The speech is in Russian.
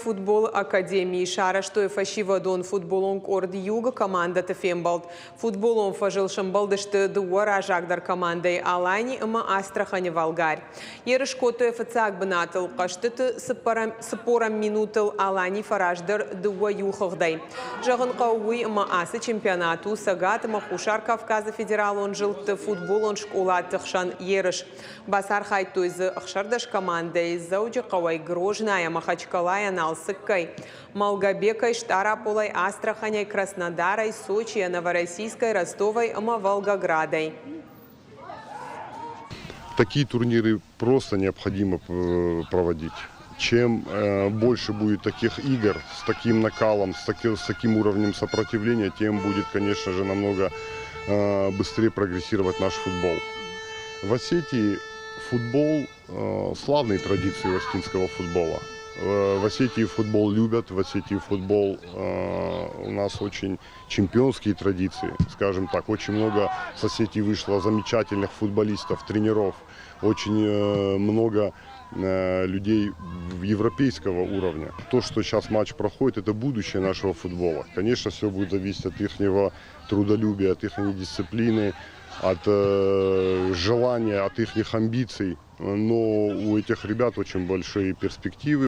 Футбол Академии Шара, что и фашива дон футболон Орд Юга команда Тефембалт. Футболон фажил шамбалдышты дуара жагдар командой Алани има Астрахани Волгарь. Ерышкото эфцаг бнатыл каштыты сыпорам минутыл Алани фараждар дуа юхогдай. Жагын кауи има асы чемпионату сагат има Хушар Кавказа федерал он жилты футболон школа тыхшан ерыш. Басар хайтуйзы ахшардаш командой зауджи кавай Грожная Махачкалая Сыккай, Малгобекой, Штараполой, Астраханей, Краснодарой, Сочи, Новороссийской, Ростовой, Волгоградой. Такие турниры просто необходимо проводить. Чем больше будет таких игр с таким накалом, с таким уровнем сопротивления, тем будет, конечно же, намного быстрее прогрессировать наш футбол. В Осетии футбол славные традиции осетинского футбола. В Осетии футбол любят, в Осетии футбол у нас очень чемпионские традиции, скажем так. Очень много с Осетии вышло замечательных футболистов, тренеров, очень много людей европейского уровня. То, что сейчас матч проходит, это будущее нашего футбола. Конечно, все будет зависеть от их трудолюбия, от их дисциплины, от желания, от их амбиций. Но у этих ребят очень большие перспективы.